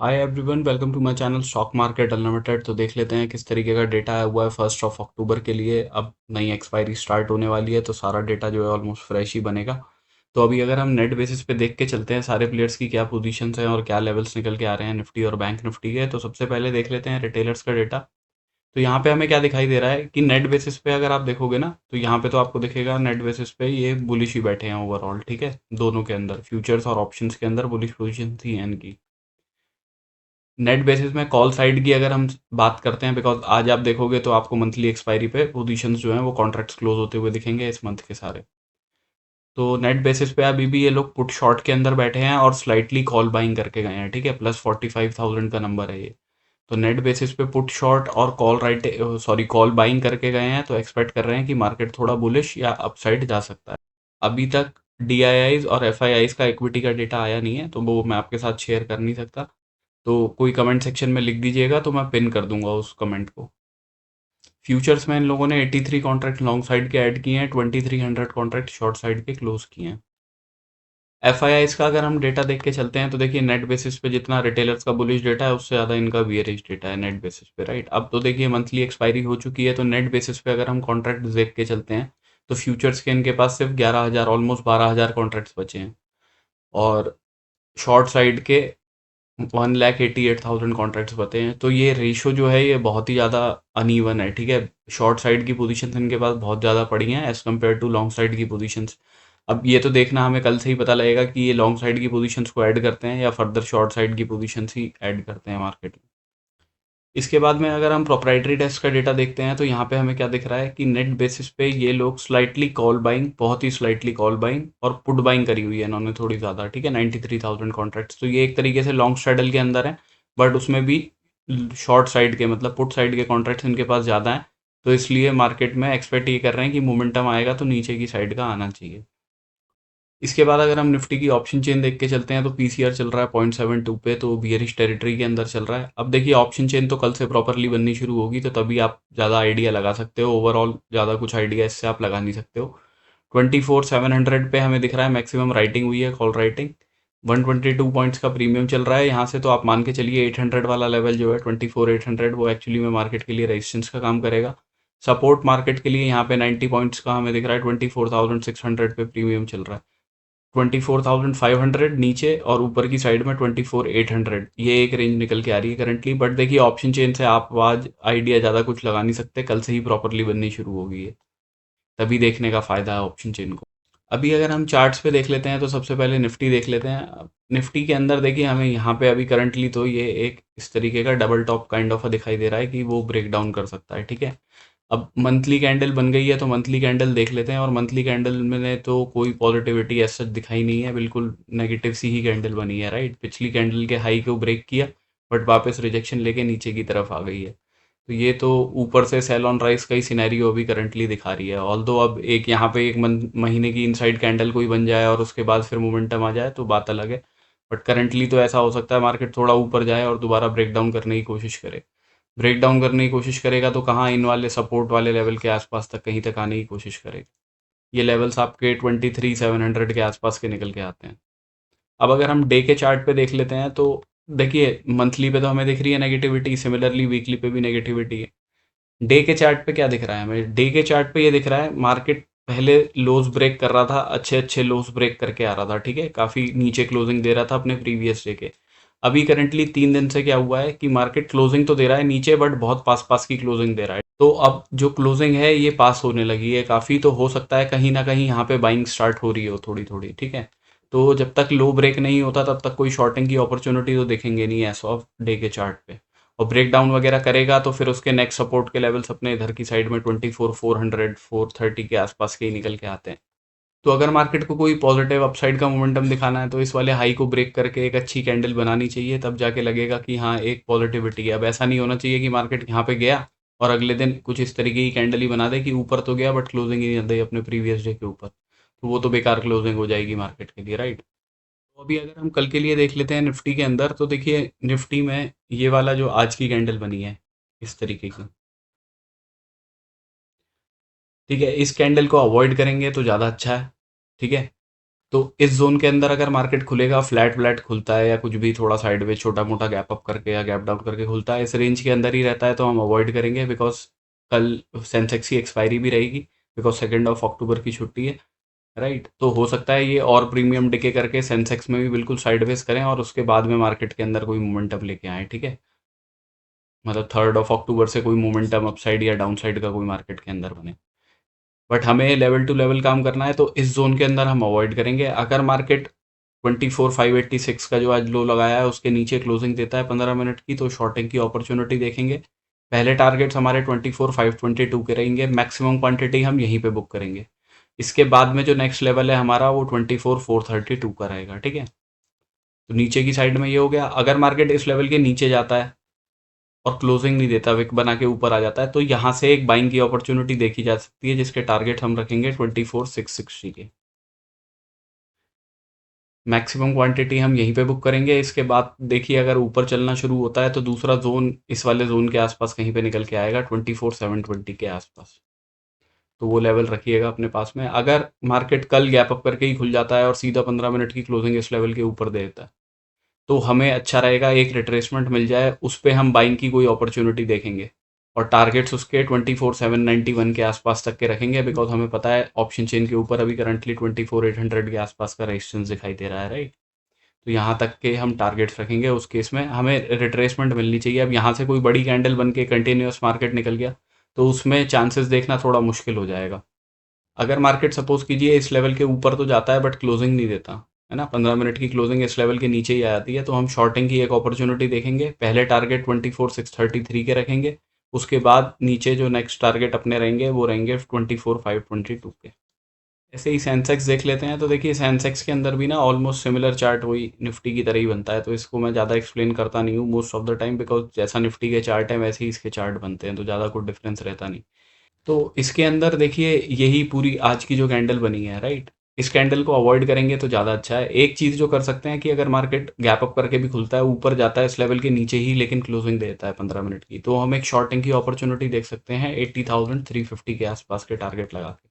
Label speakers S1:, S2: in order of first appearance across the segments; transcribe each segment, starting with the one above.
S1: Hi everyone, welcome to my channel stock market unlimited. तो देख लेते हैं किस तरीके का डेटा आया हुआ है 1 अक्टूबर के लिए। अब नई एक्सपायरी स्टार्ट होने वाली है तो सारा डेटा जो है ऑलमोस्ट फ्रेश ही बनेगा। तो अभी अगर हम नेट बेसिस पे देख के चलते हैं सारे प्लेयर्स की क्या पोजीशंस हैं और क्या लेवल्स निकल के आ रहे हैं निफ्टी और बैंक निफ्टी के, तो सबसे पहले देख लेते हैं रिटेलर्स का डेटा। तो यहाँ पे हमें क्या दिखाई दे रहा है कि नेट बेसिस पे अगर आप देखोगे ना तो यहाँ पे तो आपको दिखेगा नेट बेसिस पे ये बुलिश ही बैठे हैं ओवरऑल। ठीक है, दोनों के अंदर फ्यूचर्स और ऑप्शंस के अंदर बुलिश पोजीशन ही है इनकी। नेट बेसिस में कॉल साइड की अगर हम बात करते हैं, बिकॉज आज आप देखोगे तो आपको मंथली एक्सपायरी पे पोजीशंस जो हैं वो कॉन्ट्रैक्ट्स क्लोज होते हुए दिखेंगे इस मंथ के सारे। तो नेट बेसिस पे अभी भी ये लोग पुट शॉर्ट के अंदर बैठे हैं और स्लाइटली कॉल बाइंग करके गए हैं। ठीक है, +45,000 का नंबर है ये। तो नेट बेसिस पे पुट शॉर्ट और कॉल राइट कॉल बाइंग करके गए हैं, तो एक्सपेक्ट कर रहे हैं कि मार्केट थोड़ा बुलिश या अपसाइड जा सकता है। अभी तक डीआईआईज और एफआईआईज का इक्विटी का डेटा आया नहीं है तो वो मैं आपके साथ शेयर कर नहीं सकता। तो कोई कमेंट सेक्शन में लिख दीजिएगा तो मैं पिन कर दूंगा उस कमेंट को। फ्यूचर्स में इन लोगों ने 83 कॉन्ट्रैक्ट लॉन्ग साइड के ऐड किए हैं, 2300 कॉन्ट्रैक्ट शॉर्ट साइड के क्लोज किए हैं। एफआईआईज का अगर हम डेटा देख के चलते हैं तो देखिए नेट बेसिस पे जितना रिटेलर्स का बुलिश डेटा है उससे ज़्यादा इनका बियरिश डेटा है नेट बेसिस पे, राइट। अब तो देखिए मंथली एक्सपायरी हो चुकी है तो नेट बेसिस पे अगर हम कॉन्ट्रैक्ट देख के चलते हैं तो फ्यूचर्स के इनके पास सिर्फ 11,000 ऑलमोस्ट 12,000 कॉन्ट्रैक्ट्स बचे हैं। और शॉर्ट साइड के 1,88,000 कॉन्ट्रैक्ट्स बते हैं। तो ये रेशो जो है ये बहुत ही ज़्यादा अनइवन है। ठीक है, शॉर्ट साइड की पोजीशंस इनके पास बहुत ज़्यादा पड़ी हैं as compare to long side की पोजीशंस। अब ये तो देखना हमें कल से ही पता लगेगा कि ये लॉन्ग साइड की पोजीशंस को ऐड करते हैं या फर्दर शॉर्ट साइड की पोजीशंस ही ऐड करते हैं मार्केट में। इसके बाद में अगर हम प्रोप्राइटरी डेस्क का डेटा देखते हैं तो यहाँ पे हमें क्या दिख रहा है कि नेट बेसिस पे ये लोग स्लाइटली कॉल बाइंग, बहुत ही स्लाइटली कॉल बाइंग और पुट बाइंग करी हुई है इन्होंने थोड़ी ज़्यादा। ठीक है, 93,000 कॉन्ट्रैक्ट्स, तो ये एक तरीके से लॉन्ग स्ट्रेडल के अंदर है। बट उसमें भी शॉर्ट साइड के मतलब पुट साइड के कॉन्ट्रैक्ट्स इनके पास ज़्यादा हैं। तो इसलिए मार्केट में एक्सपेक्ट ये कर रहे हैं कि मोमेंटम आएगा तो नीचे की साइड का आना चाहिए। इसके बाद अगर हम निफ्टी की ऑप्शन चेन देख के चलते हैं तो पीसीआर चल रहा है 0.72 पे, तो बियरिश टेरिटरी के अंदर चल रहा है। अब देखिए ऑप्शन चेन तो कल से प्रॉपरली बननी शुरू होगी तो तभी आप ज़्यादा आइडिया लगा सकते हो। ओवरऑल ज़्यादा कुछ आइडिया इससे आप लगा नहीं सकते हो। 24,700 पे हमें दिख रहा है मैक्सिमम राइटिंग हुई है, कॉल राइटिंग। 122 पॉइंट्स का प्रीमियम चल रहा है यहाँ से, तो आप मान के चलिए 800 वाला लेवल जो है 24,800 वो एक्चुअली में मार्केट के लिए रेजिस्टेंस का काम करेगा। सपोर्ट मार्केट के लिए यहाँ पे 90 पॉइंट्स का हमें दिख रहा है, 24,600 पे प्रीमियम चल रहा है। 24,500 नीचे और ऊपर की साइड में 24,800, ये एक रेंज निकल के आ रही है करंटली। बट देखिए ऑप्शन चेन से आप आज आइडिया ज़्यादा कुछ लगा नहीं सकते, कल से ही प्रॉपरली बननी शुरू होगी ये, तभी देखने का फ़ायदा है ऑप्शन चेन को। अभी अगर हम चार्ट्स पे देख लेते हैं तो सबसे पहले निफ्टी देख लेते हैं। अब निफ्टी के अंदर देखिए हमें यहाँ पे अभी करंटली तो ये एक इस तरीके का डबल टॉप काइंड ऑफ दिखाई दे रहा है कि वो ब्रेक डाउन कर सकता है। ठीक है, अब मंथली कैंडल बन गई है तो मंथली कैंडल देख लेते हैं, और मंथली कैंडल में तो कोई पॉजिटिविटी ऐसा सच दिखाई नहीं है, बिल्कुल नेगेटिव सी ही कैंडल बनी है, राइट। पिछली कैंडल के हाई को ब्रेक किया बट वापस रिजेक्शन लेके नीचे की तरफ आ गई है। तो ये तो ऊपर से सेल ऑन राइज का ही सिनेरियो अभी करंटली दिखा रही है। ऑल्दो अब एक यहाँ पे एक महीने की इनसाइड कैंडल कोई बन जाए और उसके बाद फिर मोमेंटम आ जाए तो बात अलग है। बट करंटली तो ऐसा हो सकता है मार्केट थोड़ा ऊपर जाए और दोबारा ब्रेक डाउन करने की कोशिश करे। ब्रेक डाउन करने की कोशिश करेगा तो कहाँ, इन वाले सपोर्ट वाले लेवल के आसपास तक कहीं तक आने की कोशिश करेगा। ये लेवल्स आपके 23,700 के आसपास के निकल के आते हैं। अब अगर हम डे के चार्ट पे देख लेते हैं तो देखिए मंथली पे तो हमें दिख रही है नेगेटिविटी, सिमिलरली वीकली पे भी नेगेटिविटी है। डे के चार्ट पे क्या दिख रहा है हमें? डे के चार्ट पे ये दिख रहा है मार्केट पहले लोज ब्रेक कर रहा था, अच्छे अच्छे लोज ब्रेक करके आ रहा था। ठीक है, काफ़ी नीचे क्लोजिंग दे रहा था अपने प्रीवियस डे के। अभी करंटली 3 दिन से क्या हुआ है कि मार्केट क्लोजिंग तो दे रहा है नीचे बट बहुत पास पास की क्लोजिंग दे रहा है। तो अब जो क्लोजिंग है ये पास होने लगी है काफ़ी, तो हो सकता है कहीं ना कहीं यहाँ पे बाइंग स्टार्ट हो रही हो थोड़ी थोड़ी। ठीक है, तो जब तक लो ब्रेक नहीं होता तब तक कोई शॉर्टिंग की अपॉर्चुनिटी तो दिखेंगे नहीं एज ऑफ डे के चार्ट पे। और ब्रेक डाउन वगैरह करेगा तो फिर उसके नेक्स्ट सपोर्ट के लेवल्स अपने इधर की साइड में 24,400 430 के आसपास के ही निकल के आते हैं। तो अगर मार्केट को कोई पॉजिटिव अपसाइड का मोमेंटम दिखाना है तो इस वाले हाई को ब्रेक करके एक अच्छी कैंडल बनानी चाहिए, तब जाके लगेगा कि हाँ एक पॉजिटिविटी है। अब ऐसा नहीं होना चाहिए कि मार्केट यहाँ पे गया और अगले दिन कुछ इस तरीके की कैंडल ही बना दे कि ऊपर तो गया बट क्लोजिंग ही नहीं दे अपने प्रीवियस डे के ऊपर, तो वो तो बेकार क्लोजिंग हो जाएगी मार्केट के लिए, राइट। तो अभी अगर हम कल के लिए देख लेते हैं निफ्टी के अंदर तो देखिए निफ्टी में ये वाला जो आज की कैंडल बनी है इस तरीके की, ठीक है, इस कैंडल को अवॉइड करेंगे तो ज़्यादा अच्छा है। ठीक है, तो इस जोन के अंदर अगर मार्केट खुलेगा, फ्लैट फ्लैट खुलता है या कुछ भी थोड़ा साइडवेज छोटा मोटा गैप अप करके या गैप डाउन करके खुलता है, इस रेंज के अंदर ही रहता है, तो हम अवॉइड करेंगे। बिकॉज कल सेंसेक्स की एक्सपायरी भी रहेगी, बिकॉज 2 अक्टूबर की छुट्टी है, राइट। तो हो सकता है ये और प्रीमियम डिके करके सेंसेक्स में भी बिल्कुल साइडवेज करें और उसके बाद में मार्केट के अंदर कोई मोमेंटम लेके आए, ठीक है। मतलब 3 अक्टूबर से कोई मोमेंटम अपसाइड या डाउन साइड का कोई मार्केट के अंदर बने। बट हमें लेवल टू लेवल काम करना है, तो इस जोन के अंदर हम अवॉइड करेंगे। अगर मार्केट 24,586 का जो आज लो लगाया है उसके नीचे क्लोजिंग देता है 15 मिनट की, तो शॉर्टिंग की अपॉर्चुनिटी देखेंगे। पहले टारगेट्स हमारे 24,522 के रहेंगे, मैक्सिमम क्वांटिटी हम यहीं पे बुक करेंगे। इसके बाद में जो नेक्स्ट लेवल है हमारा वो 24,432 का रहेगा, ठीक है। तो नीचे की साइड में ये हो गया। अगर मार्केट इस लेवल के नीचे जाता है और क्लोजिंग नहीं देता, विक बना के ऊपर आ जाता है, तो यहाँ से एक बाइंग की अपॉर्चुनिटी देखी जा सकती है, जिसके टारगेट हम रखेंगे 24,660 के। मैक्सिमम क्वांटिटी हम यहीं पे बुक करेंगे। इसके बाद देखिए अगर ऊपर चलना शुरू होता है तो दूसरा जोन इस वाले जोन के आसपास कहीं पे निकल के आएगा, 24,720 के आसपास। तो वो लेवल रखिएगा अपने पास में। अगर मार्केट कल गैप अप करके ही खुल जाता है और सीधा 15 मिनट की क्लोजिंग इस लेवल के ऊपर दे देता है, तो हमें अच्छा रहेगा एक रिट्रेसमेंट मिल जाए, उस पे हम बाइंग की कोई अपॉर्चुनिटी देखेंगे और टारगेट्स उसके 24,791 के आसपास तक के रखेंगे। बिकॉज हमें पता है ऑप्शन चेन के ऊपर अभी करंटली 24,800 के आसपास का रेजिस्टेंस दिखाई दे रहा है, राइट। तो यहाँ तक के हम टारगेट्स रखेंगे। उस केस में हमें रिट्रेसमेंट मिलनी चाहिए। अब यहाँ से कोई बड़ी कैंडल बन के कंटिन्यूस मार्केट निकल गया तो उसमें चांसेस देखना थोड़ा मुश्किल हो जाएगा। अगर मार्केट सपोज कीजिए इस लेवल के ऊपर तो जाता है बट क्लोजिंग नहीं देता है ना, 15 मिनट की क्लोजिंग इस लेवल के नीचे ही आ जाती है, तो हम शॉर्टिंग की एक अपॉर्चुनिटी देखेंगे। पहले टारगेट 24,633 के रखेंगे। उसके बाद नीचे जो नेक्स्ट टारगेट अपने रहेंगे वो रहेंगे 24,522 के। ऐसे ही सेंसेक्स देख लेते हैं। तो देखिए सेंसेक्स के अंदर भी ना ऑलमोस्ट सिमिलर चार्ट वही निफ्टी की तरह ही बनता है, तो इसको मैं ज़्यादा एक्सप्लेन करता नहीं हूँ most of the time, because जैसा निफ्टी के चार्ट है वैसे ही इसके चार्ट बनते हैं, तो ज़्यादा कोई डिफरेंस रहता नहीं। तो इसके अंदर देखिए यही पूरी आज की जो कैंडल बनी है, राइट। इस कैंडल को अवॉइड करेंगे तो ज़्यादा अच्छा है। एक चीज़ जो कर सकते हैं कि अगर मार्केट गैप अप करके भी खुलता है, ऊपर जाता है इस लेवल के नीचे ही लेकिन क्लोजिंग देता है 15 मिनट की, तो हम एक शॉर्टिंग की अपॉर्चुनिटी देख सकते हैं 80,350 के आसपास के टारगेट लगा के।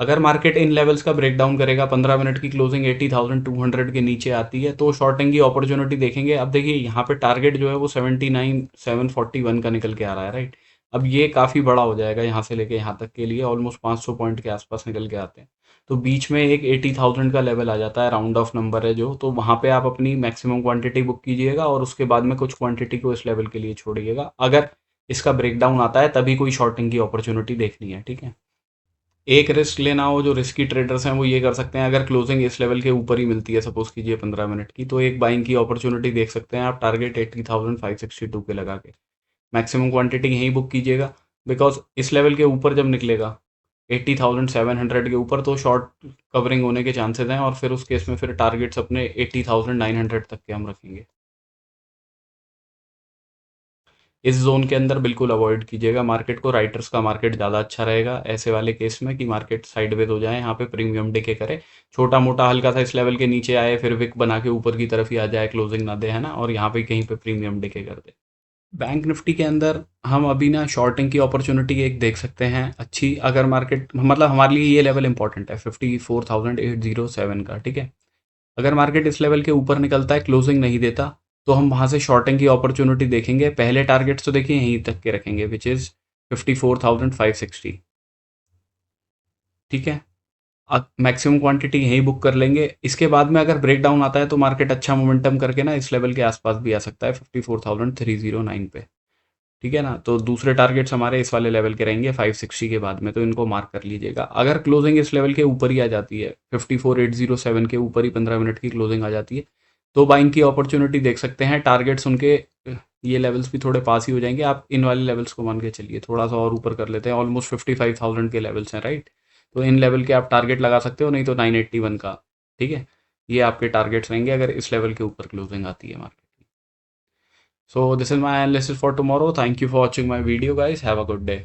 S1: अगर मार्केट इन लेवल्स का ब्रेकडाउन करेगा, 15 मिनट की क्लोजिंग 80,200 के नीचे आती है, तो शॉर्टिंग की अपॉर्चुनिटी देखेंगे। अब देखिए यहाँ पे टारगेट जो है वो 79,741 का निकल के आ रहा है, राइट। अब ये काफ़ी बड़ा हो जाएगा, यहाँ से लेके यहाँ तक के लिए ऑलमोस्ट 500 पॉइंट के आसपास निकल के आते हैं। तो बीच में एक 80,000 का लेवल आ जाता है, राउंड ऑफ नंबर है जो, तो वहाँ पे आप अपनी मैक्सिमम क्वांटिटी बुक कीजिएगा और उसके बाद में कुछ क्वांटिटी को इस लेवल के लिए छोड़िएगा। अगर इसका ब्रेकडाउन आता है तभी कोई शॉर्टिंग की अपॉर्चुनिटी देखनी है, ठीक है। एक रिस्क लेना हो, जो रिस्की ट्रेडर्स हैं वो ये कर सकते हैं, अगर क्लोजिंग इस लेवल के ऊपर ही मिलती है सपोज कीजिए 15 मिनट की, तो एक बाइंग की अपॉर्चुनिटी देख सकते हैं आप टारगेट 80,562 के लगा के। मैक्सिमम क्वांटिटी यहीं बुक कीजिएगा। बिकॉज इस लेवल के ऊपर जब निकलेगा 80,700 के ऊपर, तो शॉर्ट कवरिंग होने के चांसेस हैं और फिर उस केस में फिर टारगेट्स अपने 80,900 तक के हम रखेंगे। इस जोन के अंदर बिल्कुल अवॉइड कीजिएगा मार्केट को। राइटर्स का मार्केट ज़्यादा अच्छा रहेगा ऐसे वाले केस में कि मार्केट साइडवेज हो जाए, यहाँ पे प्रीमियम डिके करे, छोटा मोटा हल्का सा इस लेवल के नीचे आए फिर विक बना के ऊपर की तरफ ही आ जाए, क्लोजिंग ना दे, है ना, और यहाँ पे कहीं पे प्रीमियम डिके कर दे। बैंक निफ्टी के अंदर हम अभी ना शॉर्टिंग की अपॉर्चुनिटी एक देख सकते हैं अच्छी। अगर मार्केट मतलब हमारे लिए ये लेवल इंपॉर्टेंट है 54,807 का, ठीक है। अगर मार्केट इस लेवल के ऊपर निकलता है, क्लोजिंग नहीं देता, तो हम वहाँ से शॉर्टिंग की अपॉर्चुनिटी देखेंगे। पहले टारगेट्स तो देखिए यहीं तक के रखेंगे, विच इज़ 54,560, ठीक है। मैक्सिमम क्वांटिटी यहीं बुक कर लेंगे। इसके बाद में अगर ब्रेक डाउन आता है तो मार्केट अच्छा मोमेंटम करके ना इस लेवल के आसपास भी आ सकता है 54,309 पे, ठीक है ना। तो दूसरे टारगेट्स हमारे इस वाले लेवल के रहेंगे 560 के बाद में, तो इनको मार्क कर लीजिएगा। अगर क्लोजिंग इस लेवल के ऊपर ही आ जाती है, 54,807 के ऊपर ही 15 मिनट की क्लोजिंग आ जाती है, तो बाइंग की अपॉर्चुनिटी देख सकते हैं। टारगेट्स उनके ये लेवल्स भी थोड़े पास ही हो जाएंगे। आप इन वाले लेवल्स को मान के चलिए, थोड़ा सा और ऊपर कर लेते हैं, ऑलमोस्ट 55,000 के लेवल्स हैं, राइट। तो इन लेवल के आप टारगेट लगा सकते हो, नहीं तो 981 का, ठीक है। ये आपके टारगेट्स रहेंगे अगर इस लेवल के ऊपर क्लोजिंग आती है मार्केट की। So this is my analysis for tomorrow. Thank you for watching my video, guys. Have a good day.